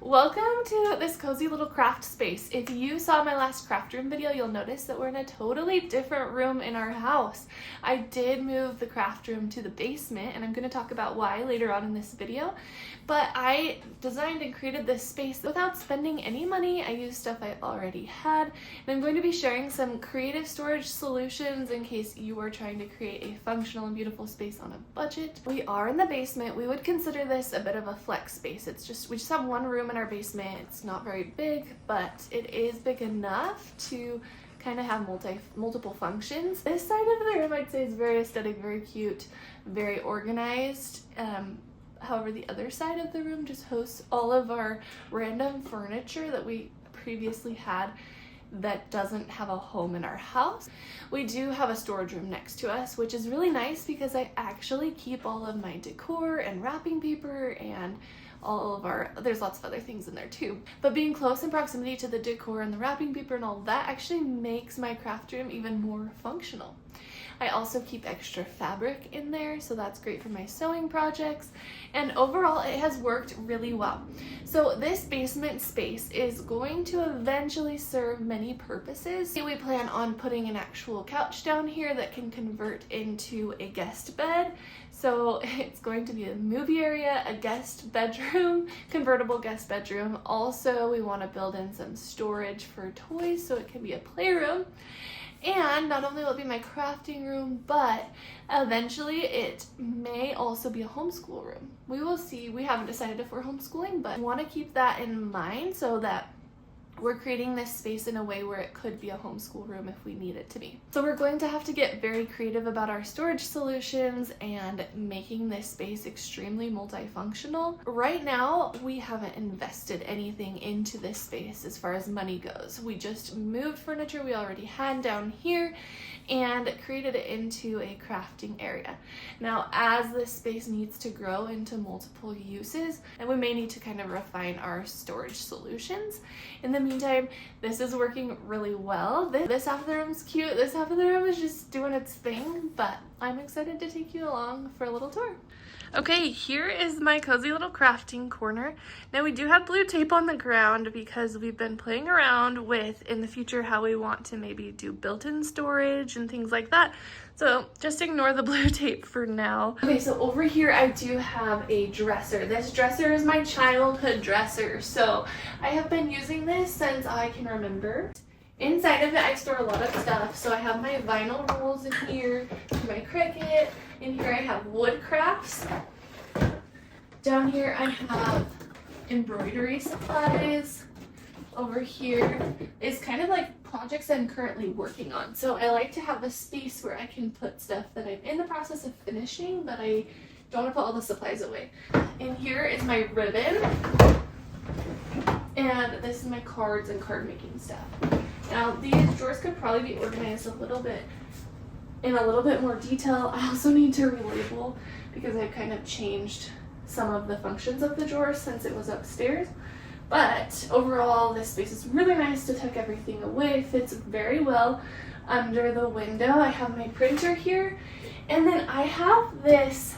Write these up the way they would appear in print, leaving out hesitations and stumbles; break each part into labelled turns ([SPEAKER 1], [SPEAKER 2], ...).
[SPEAKER 1] Welcome to this cozy little craft space. If you saw my last craft room video, you'll notice that we're in a totally different room in our house. I did move the craft room to the basement, and I'm going to talk about why later on in this video. But I designed and created this space without spending any money. I used stuff I already had, and I'm going to be sharing some creative storage solutions in case you are trying to create a functional and beautiful space on a budget. We are in the basement. We would consider this a bit of a flex space. We just have one room in our basement. It's not very big, but it is big enough to kind of have multiple functions. This side of the room I'd say is very aesthetic, very cute, very organized. However, the other side of the room just hosts all of our random furniture that we previously had that doesn't have a home in our house. We do have a storage room next to us, which is really nice because I actually keep all of my decor and wrapping paper and all of there's lots of other things in there too. But being close in proximity to the decor and the wrapping paper and all that actually makes my craft room even more functional. I also keep extra fabric in there, so that's great for my sewing projects, and overall it has worked really well. So this basement space is going to eventually serve many purposes. We plan on putting an actual couch down here that can convert into a guest bed. So it's going to be a movie area, a guest bedroom, convertible guest bedroom. Also, we want to build in some storage for toys so it can be a playroom. And not only will it be my crafting room, but eventually it may also be a homeschool room. We will see. We haven't decided if we're homeschooling, but we want to keep that in mind so that we're creating this space in a way where it could be a homeschool room if we need it to be. So we're going to have to get very creative about our storage solutions and making this space extremely multifunctional. Right now, we haven't invested anything into this space as far as money goes. We just moved furniture we already had down here and created it into a crafting area. Now, as this space needs to grow into multiple uses, and we may need to kind of refine our storage solutions. In the meantime, this is working really well. This half of the room is cute. This half of the room is just doing its thing, but I'm excited to take you along for a little tour. Okay, here is my cozy little crafting corner. Now we do have blue tape on the ground because we've been playing around with, in the future, how we want to maybe do built-in storage and things like that. So just ignore the blue tape for now. Okay, so over here I do have a dresser. This dresser is my childhood dresser. So I have been using this since I can remember. Inside of it, I store a lot of stuff. So I have my vinyl rolls in here, my Cricut. In here I have wood crafts. Down here I have embroidery supplies. Over here is kind of like projects I'm currently working on. So I like to have a space where I can put stuff that I'm in the process of finishing, but I don't want to put all the supplies away. In here is my ribbon. And this is my cards and card making stuff. Now these drawers could probably be organized in a little bit more detail. I also need to relabel because I've kind of changed some of the functions of the drawer since it was upstairs. But overall, this space is really nice to tuck everything away. It fits very well under the window. I have my printer here, and then I have this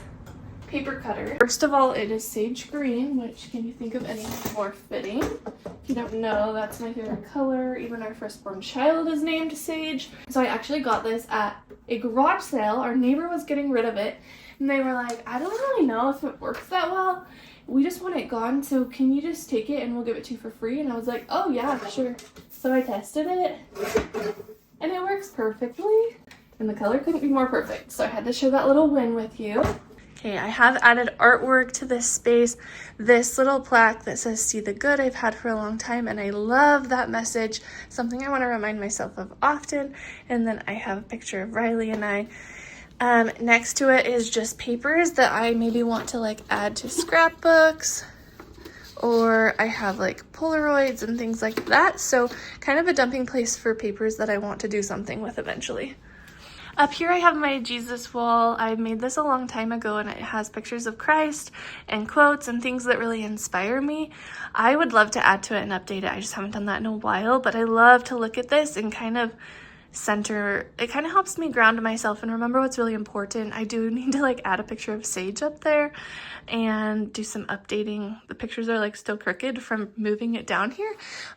[SPEAKER 1] paper cutter. First of all, it is sage green, which can you think of anything more fitting? If you don't know, that's my favorite color. Even our firstborn child is named Sage. So I actually got this at a garage sale. Our neighbor was getting rid of it, and they were like, I don't really know if it works that well. We just want it gone, so can you just take it and we'll give it to you for free? And I was like, oh yeah, sure. So I tested it, and it works perfectly. And the color couldn't be more perfect, so I had to share that little win with you. Okay, I have added artwork to this space. This little plaque that says "See the Good" I've had for a long time, and I love that message. Something I want to remind myself of often. And then I have a picture of Riley and I. Next to it is just papers that I maybe want to like add to scrapbooks, or I have like Polaroids and things like that. So kind of a dumping place for papers that I want to do something with eventually. Up here I have my Jesus wall. I made this a long time ago, and it has pictures of Christ and quotes and things that really inspire me. I would love to add to it and update it. I just haven't done that in a while, but I love to look at this and kind of center. It kind of helps me ground myself and remember what's really important. I do need to like add a picture of Sage up there and do some updating. The pictures are like still crooked from moving it down here,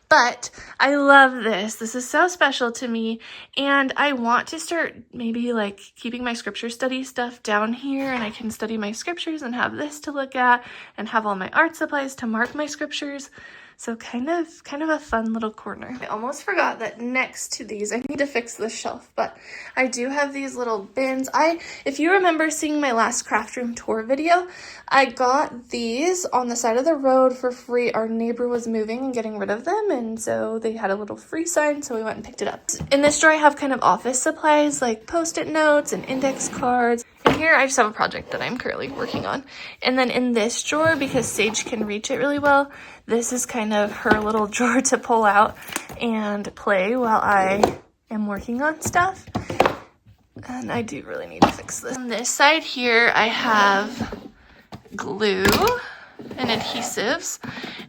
[SPEAKER 1] but I love this. This is so special to me, and I want to start maybe like keeping my scripture study stuff down here, and I can study my scriptures and have this to look at and have all my art supplies to mark my scriptures. So kind of a fun little corner. I almost forgot that next to these, I need to fix this shelf, but I do have these little bins. If you remember seeing my last craft room tour video, I got these on the side of the road for free. Our neighbor was moving and getting rid of them, and so they had a little free sign, so we went and picked it up. In this drawer, I have kind of office supplies like Post-it notes and index cards. And here I just have a project that I'm currently working on. And then in this drawer, because Sage can reach it really well, this is kind of her little drawer to pull out and play while I am working on stuff. And I do really need to fix this. On this side here, I have glue and adhesives.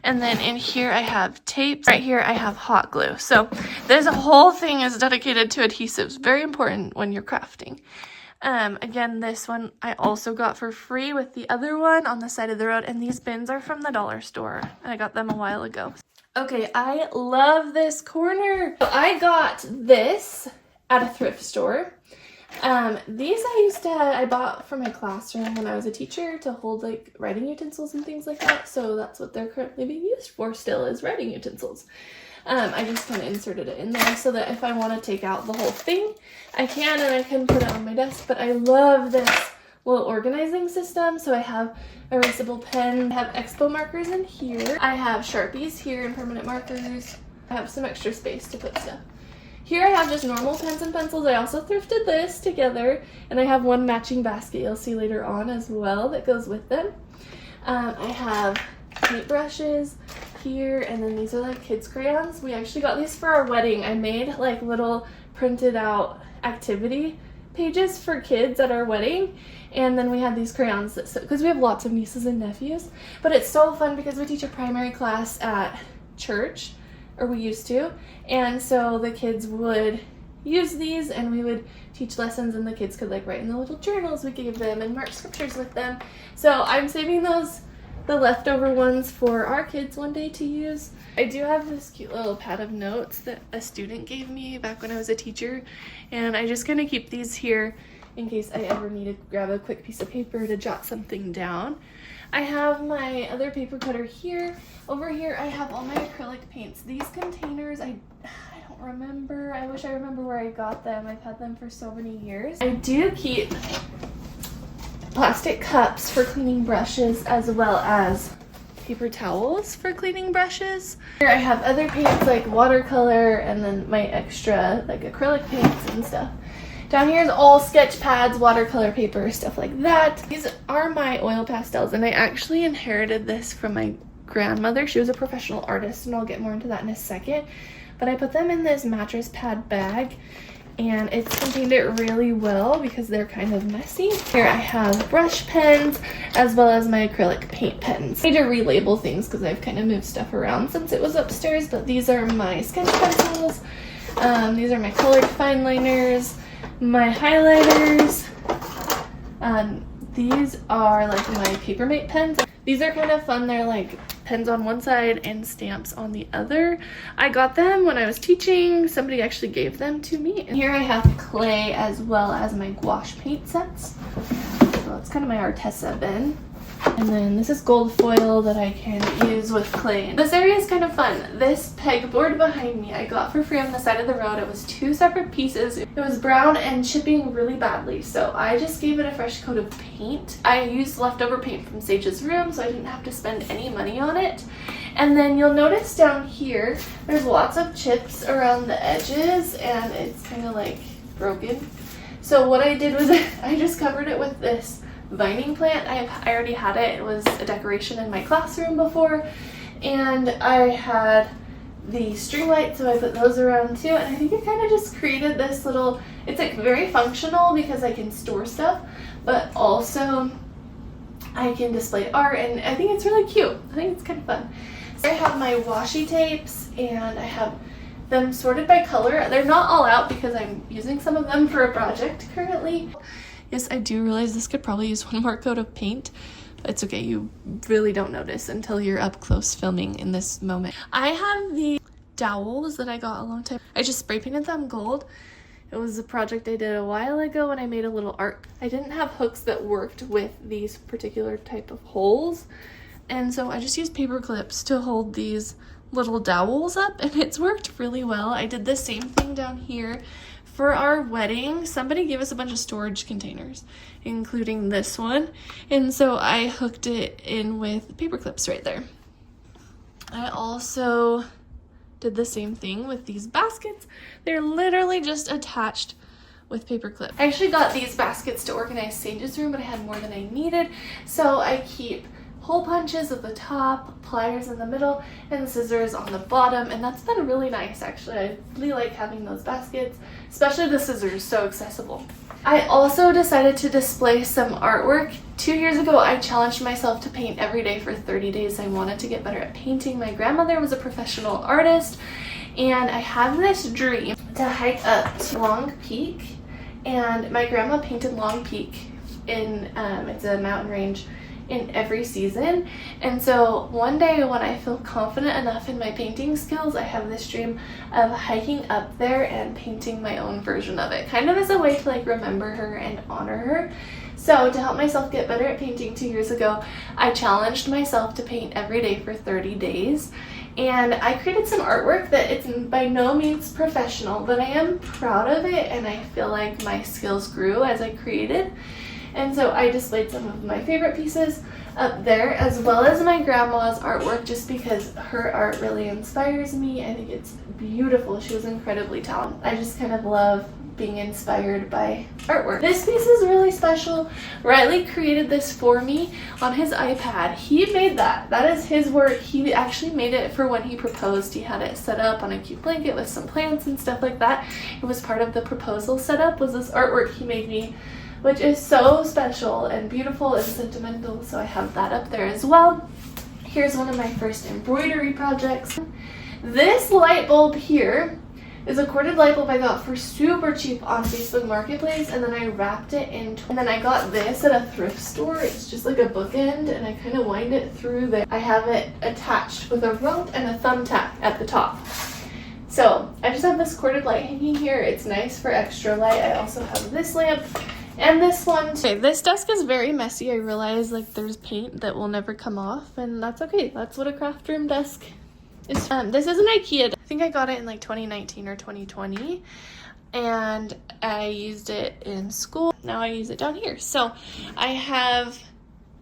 [SPEAKER 1] And then in here, I have tapes. Right here, I have hot glue. So this whole thing is dedicated to adhesives. Very important when you're crafting. Again, this one I also got for free with the other one on the side of the road, and these bins are from the dollar store. I got them a while ago. Okay, I love this corner. So I got this at a thrift store. These I bought for my classroom when I was a teacher to hold like writing utensils and things like that. So that's what they're currently being used for still, is writing utensils. I just kind of inserted it in there so that if I want to take out the whole thing, I can, and I can put it on my desk. But I love this little organizing system. So I have erasable pen, I have expo markers in here, I have Sharpies here and permanent markers. I have some extra space to put stuff. Here I have just normal pens and pencils. I also thrifted this together, and I have one matching basket you'll see later on as well that goes with them. I have paintbrushes here, and then these are like kids crayons. We actually got these for our wedding. I made like little printed out activity pages for kids at our wedding, and then we had these crayons because we have lots of nieces and nephews. But it's so fun because we teach a primary class at church, or we used to, and so the kids would use these and we would teach lessons, and the kids could like write in the little journals we gave them and mark scriptures with them. So I'm saving the leftover ones for our kids one day to use. I do have this cute little pad of notes that a student gave me back when I was a teacher, and I just kind of keep these here in case I ever need to grab a quick piece of paper to jot something down. I have my other paper cutter here. Over here I have all my acrylic paints. These containers, I don't remember. I wish I remember where I got them. I've had them for so many years. I do keep plastic cups for cleaning brushes, as well as paper towels for cleaning brushes. Here I have other paints like watercolor, and then my extra like acrylic paints and stuff. Down here is all sketch pads, watercolor paper, stuff like that. These are my oil pastels, and I actually inherited this from my grandmother. She was a professional artist, and I'll get more into that in a second. But I put them in this mattress pad bag, and it's contained it really well because they're kind of messy. Here I have brush pens as well as my acrylic paint pens. I need to relabel things because I've kind of moved stuff around since it was upstairs, but these are my sketch pencils. These are my colored fine liners, my highlighters. These are like my Papermate pens. These are kind of fun. They're like pens on one side and stamps on the other. I got them when I was teaching. Somebody actually gave them to me. And here I have clay as well as my gouache paint sets. So it's kind of my Artesa bin. And then this is gold foil that I can use with clay. This area is kind of fun. This pegboard behind me I got for free on the side of the road. It was 2 separate pieces. It was brown and chipping really badly, so I just gave it a fresh coat of paint. I used leftover paint from Sage's room, so I didn't have to spend any money on it. And then you'll notice down here there's lots of chips around the edges, and it's kind of like broken. So what I did was I just covered it with this vining plant. I already had it. It was a decoration in my classroom before, and I had the string lights, so I put those around too. And I think it kind of just created this little, it's like very functional because I can store stuff, but also I can display art, and I think it's really cute. I think it's kind of fun. So I have my washi tapes, and I have them sorted by color. They're not all out because I'm using some of them for a project currently. Yes, I do realize this could probably use one more coat of paint. It's okay, you really don't notice until you're up close filming in this moment. I have the dowels that I got a long time. I just spray painted them gold. It was a project I did a while ago when I made a little art. I didn't have hooks that worked with these particular type of holes, and so I just used paper clips to hold these little dowels up, and it's worked really well. I did the same thing down here for our wedding. Somebody gave us a bunch of storage containers, including this one, and so I hooked it in with paper clips right there. I also did the same thing with these baskets. They're literally just attached with paper clips. I actually got these baskets to organize Sage's room, but I had more than I needed, so I keep hole punches at the top, pliers in the middle, and scissors on the bottom, and that's been really nice actually. I really like having those baskets, especially the scissors, so accessible. I also decided to display some artwork. 2 years ago, I challenged myself to paint every day for 30 days. I wanted to get better at painting. My grandmother was a professional artist, and I have this dream to hike up to Long Peak, and my grandma painted Long Peak in, it's a mountain range, in every season. And so one day when I feel confident enough in my painting skills, I have this dream of hiking up there and painting my own version of it, kind of as a way to like remember her and honor her. So to help myself get better at painting 2 years ago, I challenged myself to paint every day for 30 days. And I created some artwork that it's by no means professional, but I am proud of it, and I feel like my skills grew as I created. And so I displayed some of my favorite pieces up there, as well as my grandma's artwork, just because her art really inspires me. I think it's beautiful. She was incredibly talented. I just kind of love being inspired by artwork. This piece is really special. Riley created this for me on his iPad. He made that. That is his work. He actually made it for when he proposed. He had it set up on a cute blanket with some plants and stuff like that. It was part of the proposal setup, was this artwork he made me, which is so special and beautiful and sentimental, so I have that up there as well. Here's one of my first embroidery projects. This light bulb here is a corded light bulb I got for super cheap on Facebook Marketplace, and then I wrapped it in, and then I got this at a thrift store. It's just like a bookend, and I kind of wind it through there. I have it attached with a rope and a thumbtack at the top. So I just have this corded light hanging here. It's nice for extra light. I also have this lamp and this one. Okay, this desk is very messy. I realize like there's paint that will never come off, and that's okay. That's what a craft room desk is. This is an IKEA. I think I got it in like 2019 or 2020, and I used it in school. Now I use it down here. So I have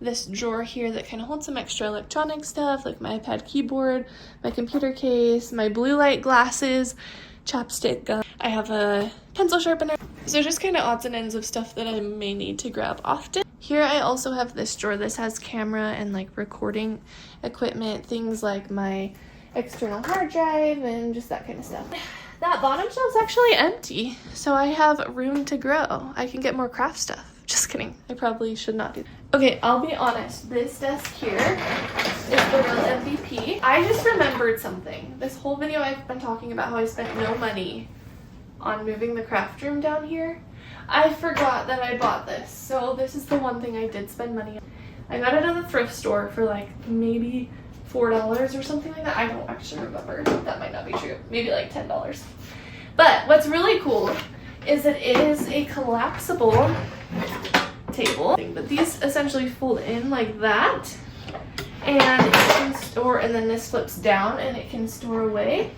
[SPEAKER 1] this drawer here that kind of holds some extra electronic stuff, like my iPad keyboard, my computer case, my blue light glasses, chapstick gun. I have a pencil sharpener. So just kind of odds and ends of stuff that I may need to grab often. Here I also have this drawer. This has camera and like recording equipment, things like my external hard drive and just that kind of stuff. That bottom shelf's actually empty, so I have room to grow. I can get more craft stuff. Just kidding. I probably should not do that. Okay, I'll be honest. This desk here is the real MVP. I just remembered something. This whole video I've been talking about how I spent no money on moving the craft room down here. I forgot that I bought this. So this is the one thing I did spend money on. I got it at the thrift store for like maybe $4 or something like that. I don't actually remember. That might not be true. Maybe like $10. But what's really cool is that it is a collapsible table, but these essentially fold in like that, and it can store, and then this flips down and it can store away,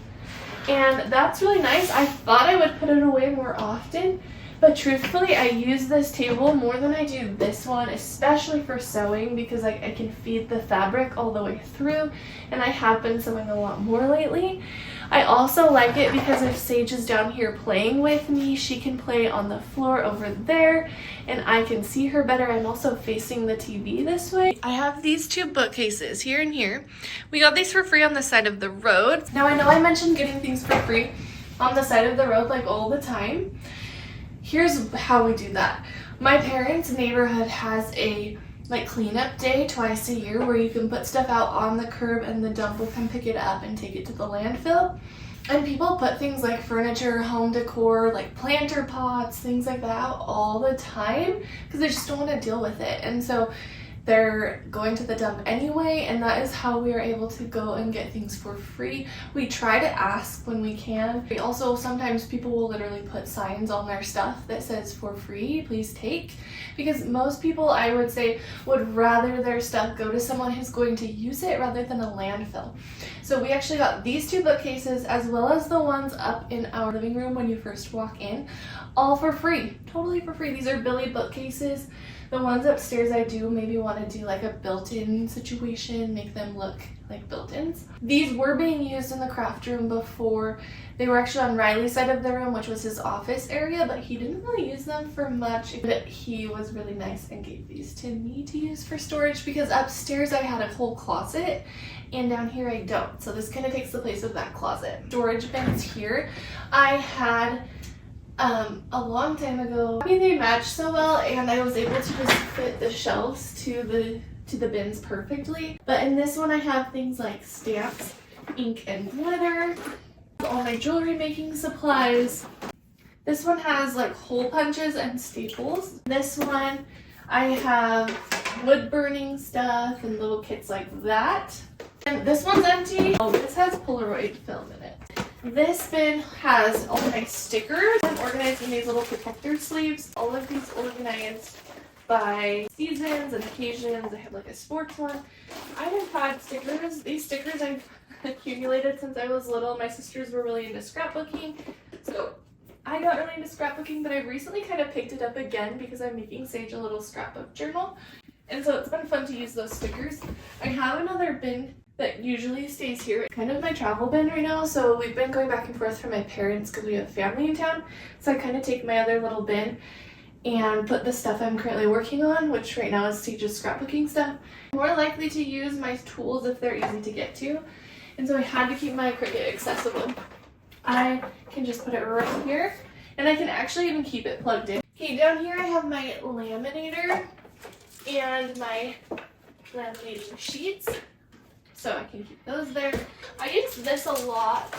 [SPEAKER 1] and that's really nice. I thought I would put it away more often, but truthfully I use this table more than I do this one, especially for sewing, because I can feed the fabric all the way through, and I have been sewing a lot more lately. I also like it because if Sage is down here playing with me, she can play on the floor over there and I can see her better. I'm also facing the TV this way. I have these two bookcases here and here. We got these for free on the side of the road. Now I know I mentioned getting things for free on the side of the road like all the time. Here's how we do that. My parents' neighborhood has a like cleanup day twice a year where you can put stuff out on the curb and the dump will come pick it up and take it to the landfill. And people put things like furniture, home decor, like planter pots, things like that out all the time because they just don't want to deal with it. And so they're going to the dump anyway, and that is how we are able to go and get things for free. We try to ask when we can. We also, sometimes people will literally put signs on their stuff that says for free, please take, because most people, I would say, would rather their stuff go to someone who's going to use it rather than a landfill. So we actually got these 2 bookcases as well as the ones up in our living room when you first walk in, all for free, totally for free. These are Billy bookcases. The ones upstairs I do maybe want to do like a built-in situation, make them look like built-ins. These were being used in the craft room before. They were actually on Riley's side of the room, which was his office area, but he didn't really use them for much. But he was really nice and gave these to me to use for storage because upstairs I had a whole closet and down here I don't. So this kind of takes the place of that closet. Storage bins here I had a long time ago. I mean, they match so well and I was able to just fit the shelves to the bins perfectly. But in this one I have things like stamps, ink and glitter, all my jewelry making supplies. This one has like hole punches and staples. This one I have wood burning stuff and little kits like that. And this one's empty. Oh, this has Polaroid film in it. This bin has all my stickers. I'm organized in these little protector sleeves. All of these organized by seasons and occasions. I have like a sports one. I have had stickers. These stickers I've accumulated since I was little. My sisters were really into scrapbooking. So I got really into scrapbooking, but I've recently kind of picked it up again because I'm making Sage a little scrapbook journal. And so it's been fun to use those stickers. I have another bin that usually stays here, kind of my travel bin right now. So we've been going back and forth from my parents because we have family in town. So I kind of take my other little bin and put the stuff I'm currently working on, which right now is Sage's scrapbooking stuff. I'm more likely to use my tools if they're easy to get to. And so I had to keep my Cricut accessible. I can just put it right here and I can actually even keep it plugged in. Okay, down here I have my laminator and my laminating sheets. So I can keep those there. I used this a lot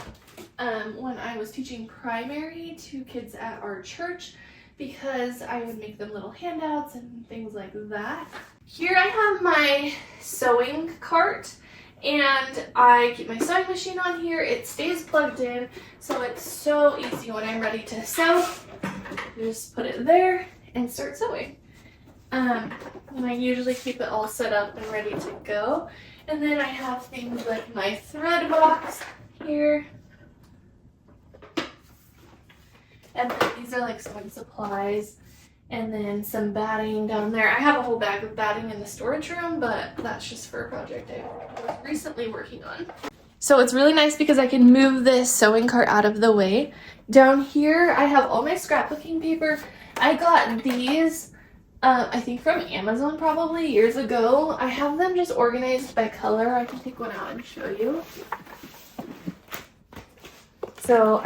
[SPEAKER 1] when I was teaching primary to kids at our church because I would make them little handouts and things like that. Here I have my sewing cart and I keep my sewing machine on here. It stays plugged in, so it's so easy when I'm ready to sew. Just put it there and start sewing. And I usually keep it all set up and ready to go. And then I have things like my thread box here. And then these are like sewing supplies. And then some batting down there. I have a whole bag of batting in the storage room, but that's just for a project I was recently working on. So it's really nice because I can move this sewing cart out of the way. Down here, I have all my scrapbooking paper. I got these I think from Amazon probably years ago. I have them just organized by color. I can take one out and show you. So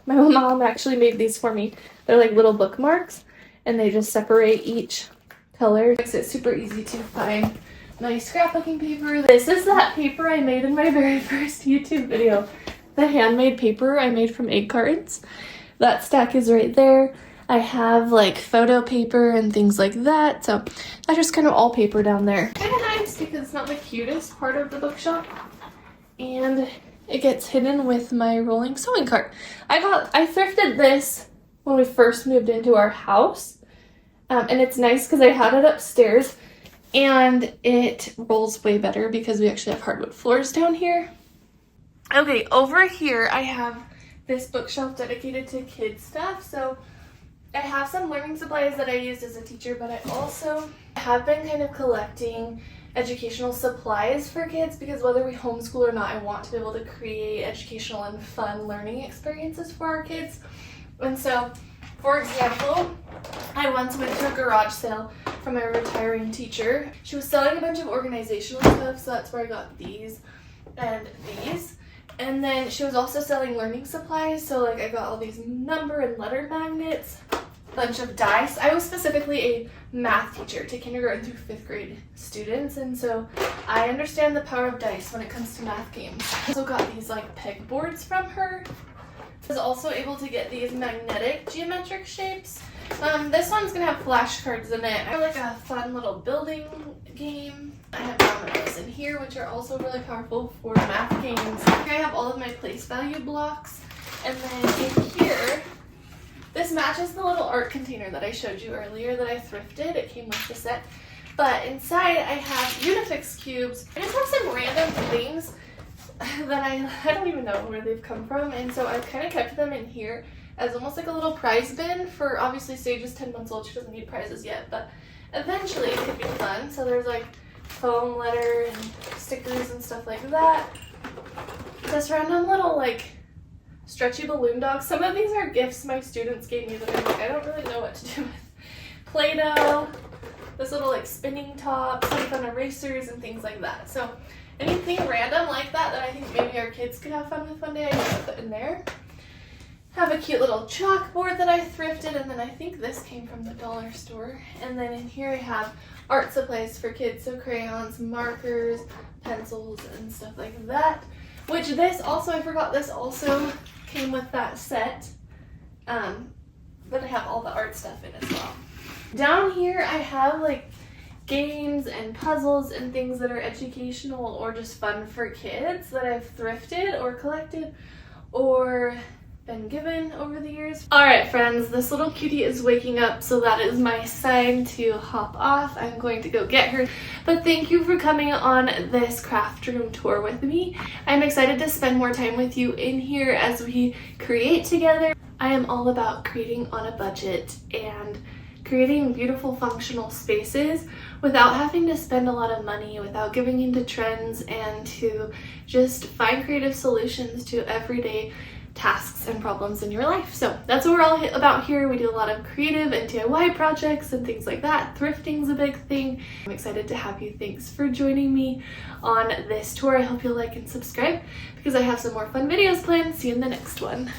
[SPEAKER 1] my mom actually made these for me. They're like little bookmarks and they just separate each color. It makes it super easy to find my scrapbooking paper. This is that paper I made in my very first YouTube video. The handmade paper I made from egg cartons. That stack is right there. I have like photo paper and things like that. So that's just kind of all paper down there. Kind of nice because it's not the cutest part of the bookshelf. And it gets hidden with my rolling sewing cart. I thrifted this when we first moved into our house. And it's nice because I had it upstairs and it rolls way better because we actually have hardwood floors down here. Okay, over here I have this bookshelf dedicated to kids stuff. So I have some learning supplies that I used as a teacher, but I also have been kind of collecting educational supplies for kids because whether we homeschool or not, I want to be able to create educational and fun learning experiences for our kids. And so, for example, I once went to a garage sale from a retiring teacher. She was selling a bunch of organizational stuff, so that's where I got these and these. And then she was also selling learning supplies, so like I got all these number and letter magnets bunch of dice. I was specifically a math teacher to kindergarten through 5th grade students, and so I understand the power of dice when it comes to math games. I also got these like pegboards from her. I was also able to get these magnetic geometric shapes. This one's gonna have flashcards in it. I like a fun little building game. I have dominoes in here, which are also really powerful for math games. Here I have all of my place value blocks, and then in here, this matches the little art container that I showed you earlier that I thrifted. It came with the set. But inside I have Unifix cubes. I just have some random things that I don't even know where they've come from, and so I've kind of kept them in here as almost like a little prize bin for, obviously Sage is 10 months old, she doesn't need prizes yet, but eventually it could be fun. So there's like foam letter and stickers and stuff like that. This random little like stretchy balloon dogs. Some of these are gifts my students gave me that I'm like, I don't really know what to do with. Play-Doh, this little like spinning top, some fun erasers and things like that. So anything random like that that I think maybe our kids could have fun with one day, I can put in there. Have a cute little chalkboard that I thrifted, and then I think this came from the dollar store. And then in here I have art supplies for kids, so crayons, markers, pencils, and stuff like that. Which this also, I forgot, this also came with that set, but I have all the art stuff in as well. Down here I have like games and puzzles and things that are educational or just fun for kids that I've thrifted or collected or been given over the years. Alright friends, this little cutie is waking up, so that is my sign to hop off. I'm going to go get her. But thank you for coming on this craft room tour with me. I'm excited to spend more time with you in here as we create together. I am all about creating on a budget and creating beautiful functional spaces without having to spend a lot of money, without giving into trends, and to just find creative solutions to everyday tasks and problems in your life. So that's what we're all about here. We do a lot of creative and DIY projects and things like that. Thrifting's a big thing. I'm excited to have you. Thanks for joining me on this tour. I hope you'll like and subscribe because I have some more fun videos planned. See you in the next one.